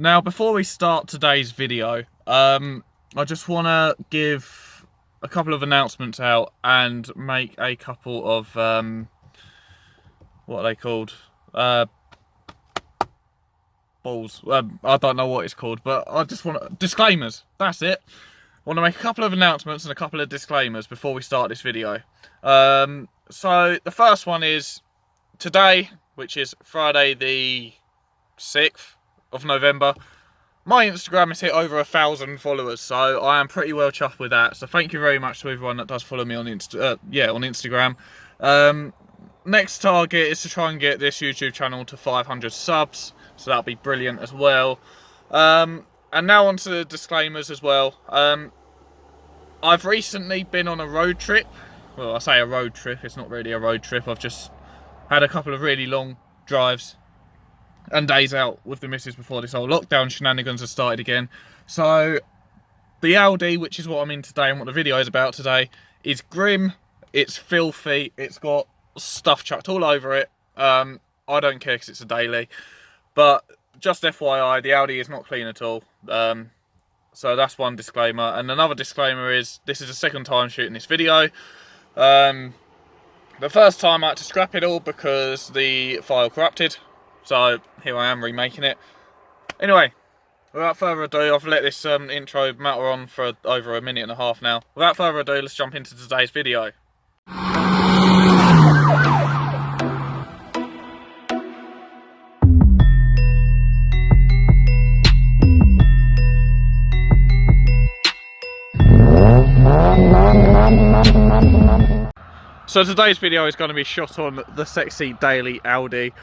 Now, before we start today's video, I just want to give a couple of announcements out and make a couple of, what are they called? Balls. I don't know what it's called, but I just want disclaimers. That's it. I want to make a couple of announcements and a couple of disclaimers before we start this video. So the first one is today, which is Friday the 6th of November, my Instagram has hit over 1,000 followers, so I am pretty well chuffed with that. So thank you very much to everyone that does follow me on Instagram. Next target is to try and get this YouTube channel to 500 subs, so that'll be brilliant as well. And now on to the disclaimers as well. I've recently been on a road trip. Well, I say a road trip, it's not really a road trip. I've just had a couple of really long drives and days out with the missus before this whole lockdown shenanigans have started again. So the Audi, which is what I'm in today and what the video is about today, is grim, it's filthy, it's got stuff chucked all over it. I don't care because it's a daily, but just FYI, the Audi is not clean at all. So that's one disclaimer. And another disclaimer is this is the second time shooting this video. The first time I had to scrap it all because the file corrupted. So here I am remaking it. Anyway, without further ado, I've let this intro matter on for over a minute and a half now. Without further ado, let's jump into today's video. So today's video is going to be shot on the sexy daily Audi.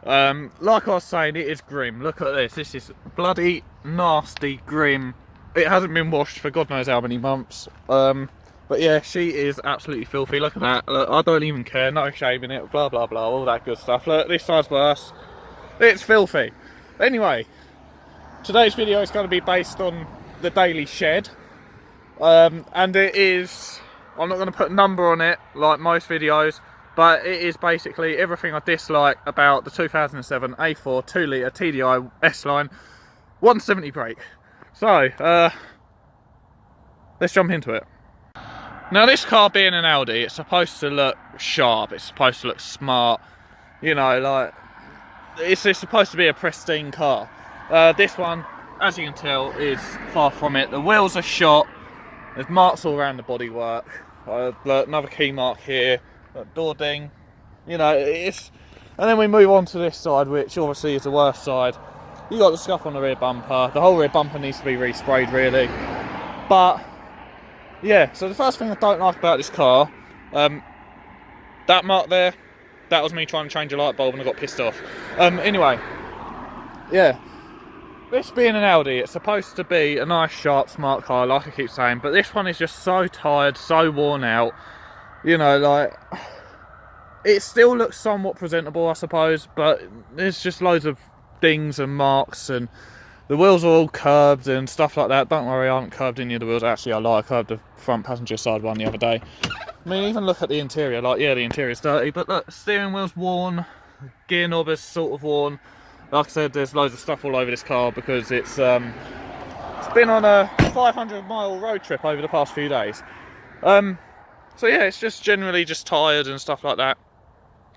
Like I was saying, it is grim. Look at this. This is bloody nasty grim. It hasn't been washed for God knows how many months. But yeah, she is absolutely filthy. Look at that. Look, I don't even care. No shame in it. Blah blah blah. All that good stuff. Look, this side's worse. It's filthy. Anyway, today's video is going to be based on the daily shed. And it is, I'm not going to put a number on it like most videos, but it is basically everything I dislike about the 2007 A4 2 litre TDI S-Line 170 brake. So, let's jump into it. Now, this car being an Audi, it's supposed to look sharp, it's supposed to look smart, you know, like, it's supposed to be a pristine car. This one, as you can tell, is far from it. The wheels are shot, there's marks all around the bodywork, another key mark here, door ding, you know, it's... And then we move on to this side, which obviously is the worst side. You got the scuff on the rear bumper. The whole rear bumper needs to be resprayed, really. But yeah, so the first thing I don't like about this car, that mark there, that was me trying to change a light bulb and I got pissed off. Anyway, yeah, this being an Audi, it's supposed to be a nice, sharp, smart car, like I keep saying, but this one is just so tired, so worn out. You know, like, it still looks somewhat presentable, I suppose, but there's just loads of dings and marks, and the wheels are all curbed and stuff like that. Don't worry, I haven't curbed any of the wheels. Actually, I lied, I curbed the front passenger side one the other day. I mean, even look at the interior, like, yeah, the interior's dirty, but look, steering wheel's worn, gear knob is sort of worn. Like I said, there's loads of stuff all over this car because it's been on a 500-mile road trip over the past few days. So yeah, it's just generally just tired and stuff like that.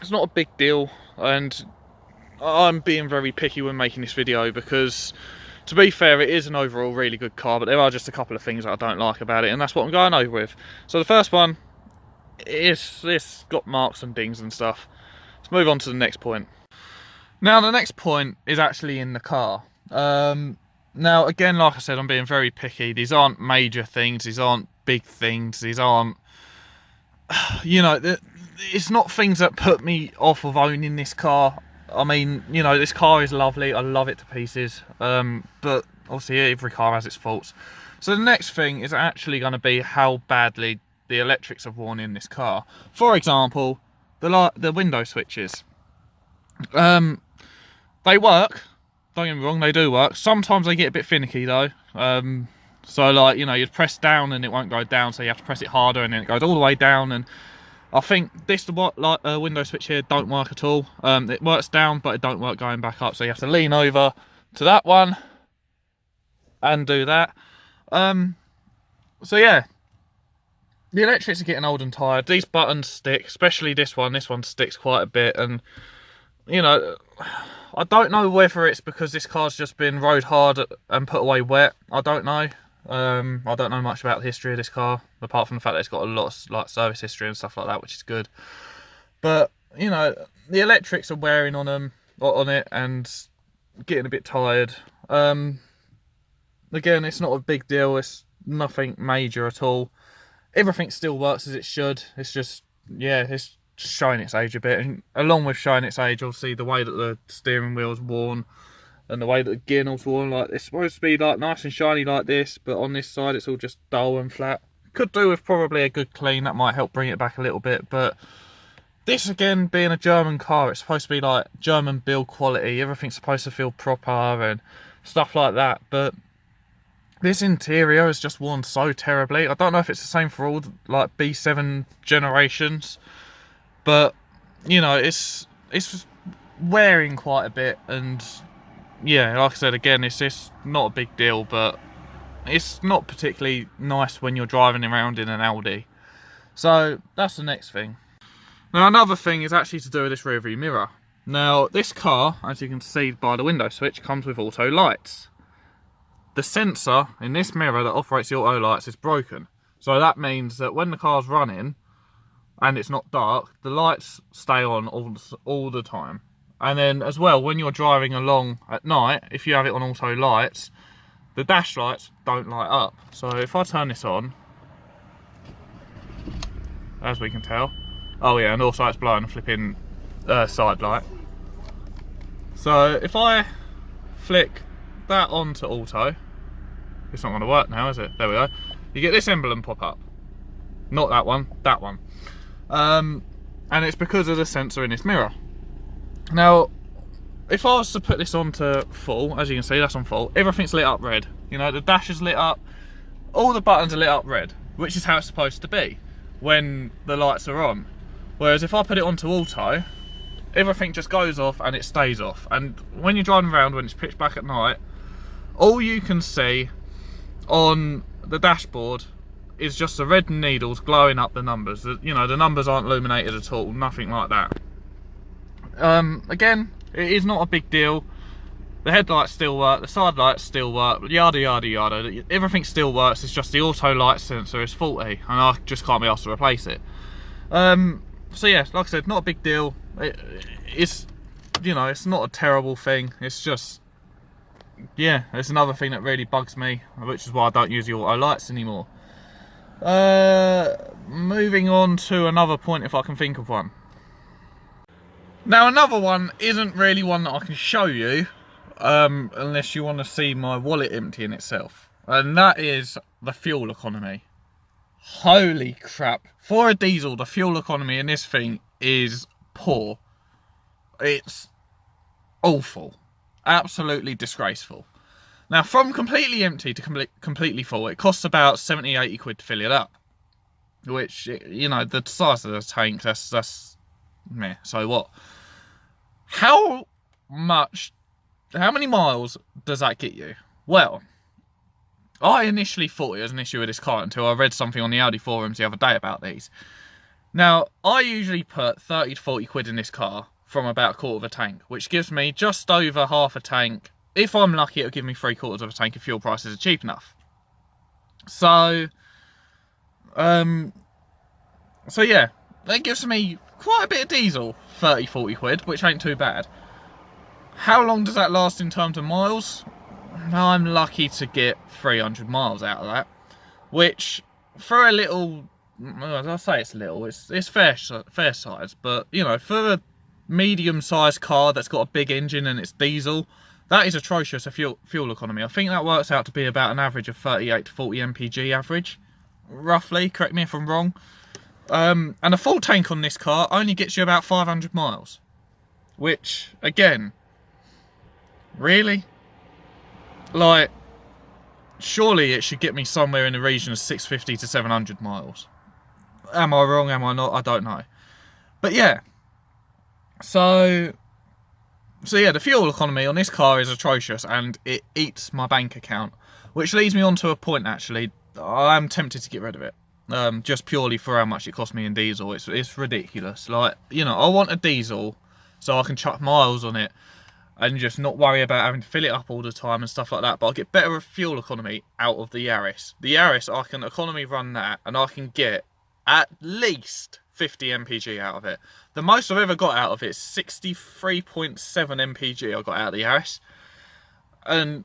It's not a big deal, and I'm being very picky when making this video because, to be fair, it is an overall really good car, but there are just a couple of things that I don't like about it, and that's what I'm going over with. So the first one is it's got marks and dings and stuff. Let's move on to the next point. Now the next point is actually in the car. Now again, like I said, I'm being very picky. These aren't major things, these aren't big things, these aren't, you know, it's not things that put me off of owning this car. I mean, you know, this car is lovely, I love it to pieces, but obviously every car has its faults. So the next thing is actually going to be how badly the electrics have worn in this car. For example, the window switches. They work, don't get me wrong, they do work. Sometimes they get a bit finicky though. So like, you know, you'd press down and it won't go down, so you have to press it harder and then it goes all the way down. And I think this window switch here don't work at all. It works down, but it don't work going back up. So you have to lean over to that one, and do that. So yeah, the electrics are getting old and tired. These buttons stick, especially this one. This one sticks quite a bit, and you know, I don't know whether it's because this car's just been rode hard and put away wet. I don't know. I don't know much about the history of this car, apart from the fact that it's got a lot of like service history and stuff like that, which is good. But you know, the electrics are wearing on it, and getting a bit tired. Again, it's not a big deal. It's nothing major at all. Everything still works as it should. It's just, yeah, it's showing its age a bit. And along with showing its age, obviously the way that the steering wheel's worn and the way that the gear knob's worn, like it's supposed to be like nice and shiny like this, but on this side it's all just dull and flat. Could do with probably a good clean. That might help bring it back a little bit. But this, again, being a German car, it's supposed to be like German build quality. Everything's supposed to feel proper and stuff like that. But this interior is just worn so terribly. I don't know if it's the same for all like B7 generations, but you know, it's wearing quite a bit. And yeah, like I said, again, it's just not a big deal, but it's not particularly nice when you're driving around in an Audi. So that's the next thing. Now, another thing is actually to do with this rear view mirror. Now, this car, as you can see by the window switch, comes with auto lights. The sensor in this mirror that operates the auto lights is broken. So that means that when the car's running and it's not dark, the lights stay on all the time. And then as well, when you're driving along at night, if you have it on auto lights, the dash lights don't light up. So if I turn this on, as we can tell, oh yeah, and also it's blowing a flipping side light. So if I flick that onto auto, it's not going to work now, is it? There we go. You get this emblem pop up. Not that one, that one. And it's because of the sensor in this mirror. Now, if I was to put this onto full, as you can see, that's on full, everything's lit up red. You know, the dash is lit up, all the buttons are lit up red, which is how it's supposed to be when the lights are on. Whereas if I put it onto auto, everything just goes off and it stays off. And when you're driving around, when it's pitch black at night, all you can see on the dashboard is just the red needles glowing up the numbers. You know, the numbers aren't illuminated at all, nothing like that. Again, it is not a big deal. The headlights still work, the side lights still work, yada yada yada. Everything still works, it's just the auto light sensor is faulty and I just can't be asked to replace it. So yeah, like I said, not a big deal. It's, you know, it's not a terrible thing. It's just, yeah, it's another thing that really bugs me, which is why I don't use the auto lights anymore. Moving on to another point, if I can think of one. Now, another one isn't really one that I can show you, unless you want to see my wallet emptying itself. And that is the fuel economy. Holy crap. For a diesel, the fuel economy in this thing is poor. It's awful. Absolutely disgraceful. Now, from completely empty to completely full, it costs about 70, 80 quid to fill it up. Which, you know, the size of the tank, that's meh, so what? How many miles does that get you? Well, I initially thought it was an issue with this car until I read something on the Audi forums the other day about these. Now, I usually put 30 to 40 quid in this car from about a quarter of a tank, which gives me just over half a tank. If I'm lucky, it'll give me 3/4 of a tank if fuel prices are cheap enough. So yeah, that gives me quite a bit of diesel, 30, 40 quid, which ain't too bad. How long does that last in terms of miles? I'm lucky to get 300 miles out of that, which for a little, I say it's little, it's fair size, but you know, for a medium-sized car that's got a big engine and it's diesel, that is atrocious a fuel economy. I think that works out to be about an average of 38 to 40 mpg average, roughly, correct me if I'm wrong. And a full tank on this car only gets you about 500 miles, which, again, really? Like, surely it should get me somewhere in the region of 650 to 700 miles. Am I wrong? Am I not? I don't know. But yeah. So, So yeah, the fuel economy on this car is atrocious, and it eats my bank account. Which leads me on to a point, actually. I'm tempted to get rid of it. Just purely for how much it cost me in diesel. It's ridiculous. Like, you know, I want a diesel so I can chuck miles on it and just not worry about having to fill it up all the time and stuff like that. But I'll get better fuel economy out of the Yaris. The Yaris, I can economy run that, and I can get at least 50 mpg out of it. The most I've ever got out of it is 63.7 mpg I got out of the Yaris. And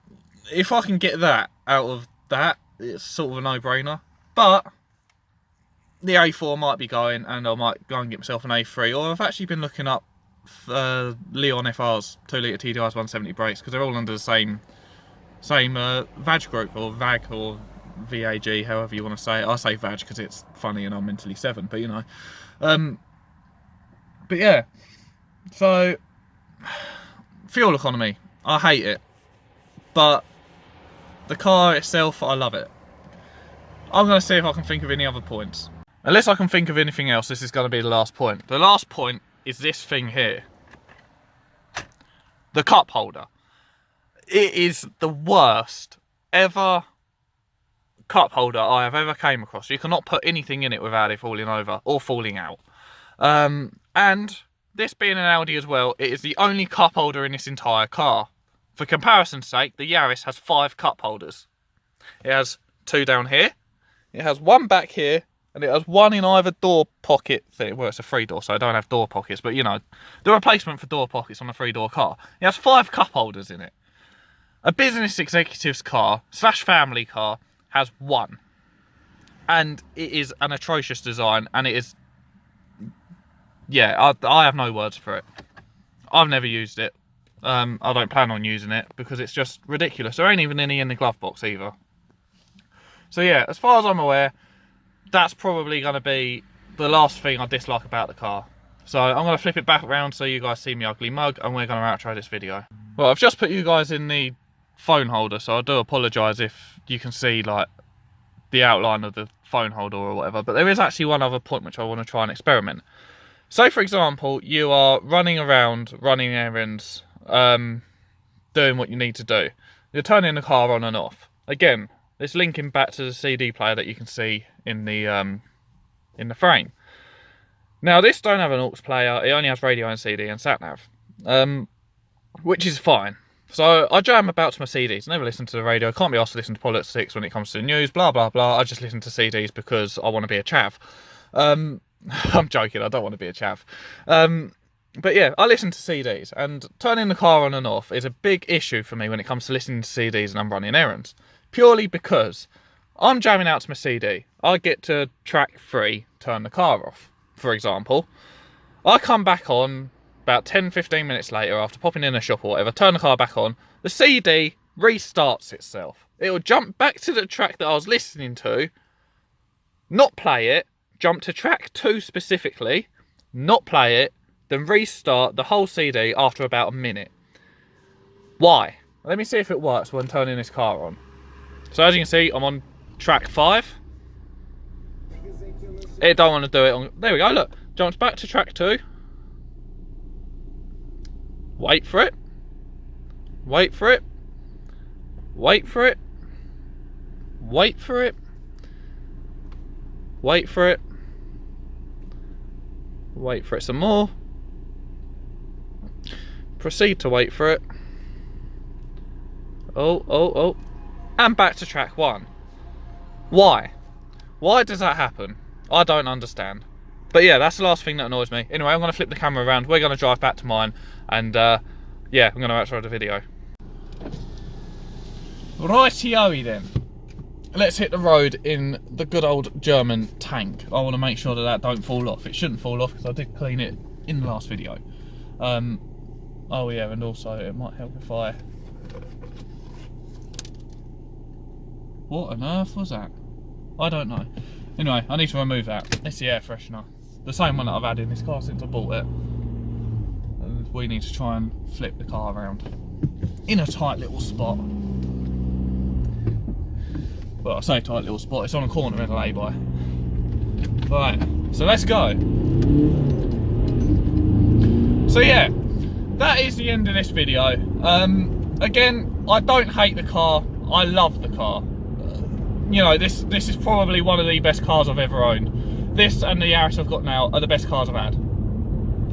if I can get that out of that, it's sort of a no-brainer. But the A4 might be going, and I might go and get myself an A3. Or I've actually been looking up Leon FR's 2-litre TDIs 170 brakes, because they're all under the same VAG group, or VAG, or VAG, however you want to say it. I say VAG because it's funny and I'm mentally 7, but you know. But yeah, so fuel economy, I hate it, but the car itself, I love it. I'm going to see if I can think of any other points. Unless I can think of anything else, this is going to be the last point. The last point is this thing here. The cup holder. It is the worst ever cup holder I have ever came across. You cannot put anything in it without it falling over or falling out. And this being an Audi as well, it is the only cup holder in this entire car. For comparison's sake, the Yaris has 5 cup holders. It has 2 down here, it has 1 back here, and it has 1 in either door pocket thing. Well, it's a 3-door, so I don't have door pockets, but you know, the replacement for door pockets on a 3-door car. It has 5 cup holders in it. A business executive's car / family car has 1. And it is an atrocious design, and it is, yeah, I have no words for it. I've never used it. I don't plan on using it because it's just ridiculous. There ain't even any in the glove box either. So yeah, as far as I'm aware, that's probably going to be the last thing I dislike about the car. So I'm going to flip it back around so you guys see me ugly mug, and we're going to outro this video. Well, I've just put you guys in the phone holder, so I do apologise if you can see like the outline of the phone holder or whatever, but there is actually one other point which I want to try and experiment. So for example, you are running around, running errands, doing what you need to do. You're turning the car on and off. Again, it's linking back to the CD player that you can see in the frame. Now this don't have an aux player, it only has radio and CD and sat-nav, which is fine. So I jam about to my CDs, never listen to the radio, can't be asked to listen to politics when it comes to the news, blah blah blah. I just listen to CDs because I want to be a chav. I'm joking, I don't want to be a chav. But yeah, I listen to CDs, and turning the car on and off is a big issue for me when it comes to listening to CDs and I'm running errands. Purely because I'm jamming out to my CD. I get to track 3, turn the car off, for example. I come back on about 10-15 minutes later after popping in a shop or whatever, turn the car back on, the CD restarts itself. It will jump back to the track that I was listening to, not play it, jump to track 2 specifically, not play it, then restart the whole CD after about a minute. Why? Let me see if it works when turning this car on. So as you can see, I'm on track 5. It don't want to do it on... There we go, look. Jumps back to track 2. Wait for it. Wait for it. Wait for it. Wait for it. Wait for it. Wait for it some more. Proceed to wait for it. Oh. And back to track 1. Why? Why does that happen? I don't understand. But yeah, that's the last thing that annoys me. Anyway, I'm going to flip the camera around. We're going to drive back to mine. And yeah, I'm going to outro the video. Righty-o then. Let's hit the road in the good old German tank. I want to make sure that that don't fall off. It shouldn't fall off because I did clean it in the last video. Oh yeah, and also it might help if I... What on earth was that? I don't know. Anyway, I need to remove that. It's the air freshener. The same one that I've had in this car since I bought it. And we need to try and flip the car around in a tight little spot. Well, I say tight little spot, it's on a corner in a lay-by. Right, so let's go. So yeah, that is the end of this video. Again, I don't hate the car, I love the car. You know, this is probably one of the best cars I've ever owned. This and the Yaris I've got now are the best cars I've had.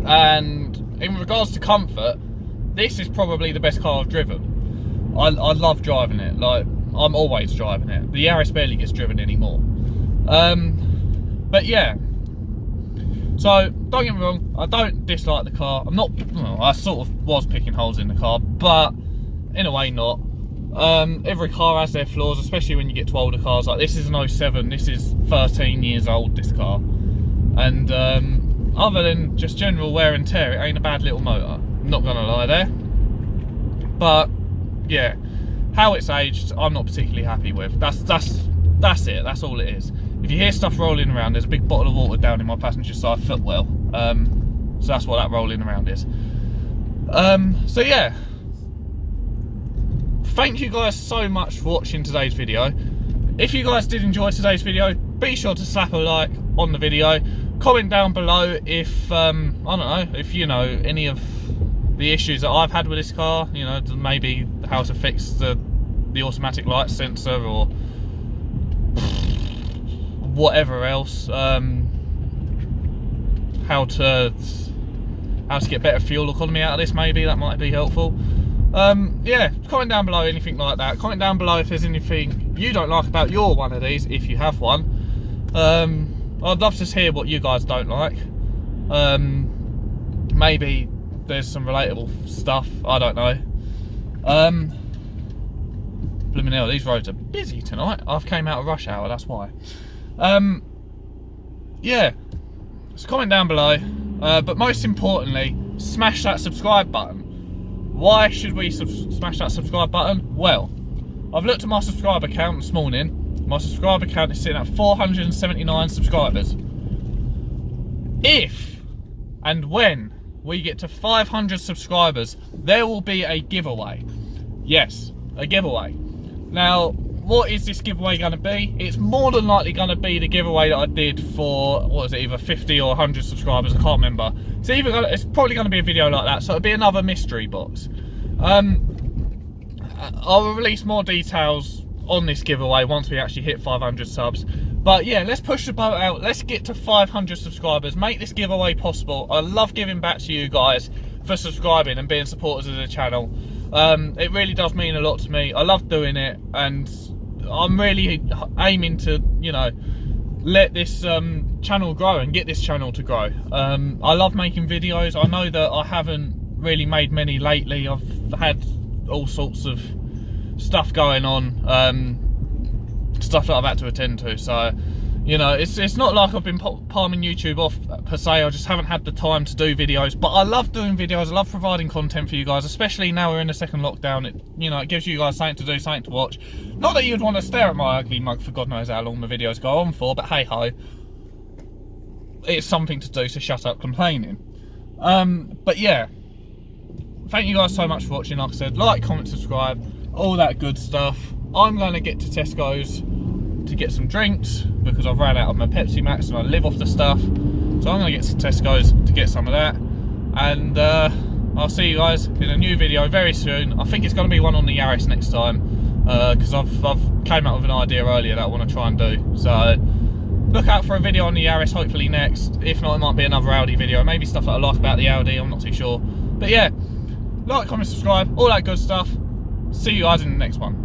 And in regards to comfort, this is probably the best car I've driven. I love driving it, like, I'm always driving it. The Yaris barely gets driven anymore. But yeah, so don't get me wrong, I don't dislike the car. I'm not, well, I sort of was picking holes in the car, but in a way not. Every car has their flaws, especially when you get to older cars. Like, this is an 07, this is 13 years old, this car. And other than just general wear and tear, it ain't a bad little motor. I'm not gonna lie there. But yeah, how it's aged, I'm not particularly happy with. That's it, that's all it is. If you hear stuff rolling around, there's a big bottle of water down in my passenger side footwell. So that's what that rolling around is. So yeah, thank you guys so much for watching today's video. If you guys did enjoy today's video, be sure to slap a like on the video. Comment down below if, I don't know, if you know any of the issues that I've had with this car. You know, maybe how to fix the automatic light sensor or whatever else. How to get better fuel economy out of this, maybe that might be helpful. Yeah, comment down below anything like that. Comment down below if there's anything you don't like about your one of these, if you have one. I'd love to hear what you guys don't like. Maybe there's some relatable stuff, I don't know. Blooming hell, these roads are busy tonight. I've came out of rush hour, that's why. Yeah, so comment down below, but most importantly, smash that subscribe button. Why should we smash that subscribe button? Well, I've looked at my subscriber count this morning. My subscriber count is sitting at 479 subscribers. If and when we get to 500 subscribers, there will be a giveaway. Yes, a giveaway. Now, what is this giveaway going to be? It's more than likely going to be the giveaway that I did for, what was it, either 50 or 100 subscribers, I can't remember. It's probably going to be a video like that, so it'll be another mystery box. I'll release more details on this giveaway once we actually hit 500 subs. But yeah, let's push the boat out, let's get to 500 subscribers, make this giveaway possible. I love giving back to you guys for subscribing and being supporters of the channel. It really does mean a lot to me. I love doing it, and I'm really aiming to, you know, let this channel grow and get this channel to grow. I love making videos. I know that I haven't really made many lately. I've had all sorts of stuff going on, stuff that I've had to attend to, so you know, it's not like I've been palming YouTube off per se. I just haven't had the time to do videos, but I love doing videos. I love providing content for you guys, especially now we're in the second lockdown. It, you know, it gives you guys something to do, something to watch. Not that you'd want to stare at my ugly mug for God knows how long the videos go on for, but hey ho, it's something to do, so shut up complaining. But yeah, thank you guys so much for watching. Like I said, like, comment, subscribe, all that good stuff. I'm going to get to Tesco's to get some drinks because I've ran out of my Pepsi Max and I live off the stuff. So I'm going to get to Tesco's to get some of that. And I'll see you guys in a new video very soon. I think it's going to be one on the Yaris next time, because I've came up with an idea earlier that I want to try and do. So look out for a video on the Yaris hopefully next. If not, it might be another Audi video. Maybe stuff that I like about the Audi, I'm not too sure. But yeah, like, comment, subscribe, all that good stuff. See you guys in the next one.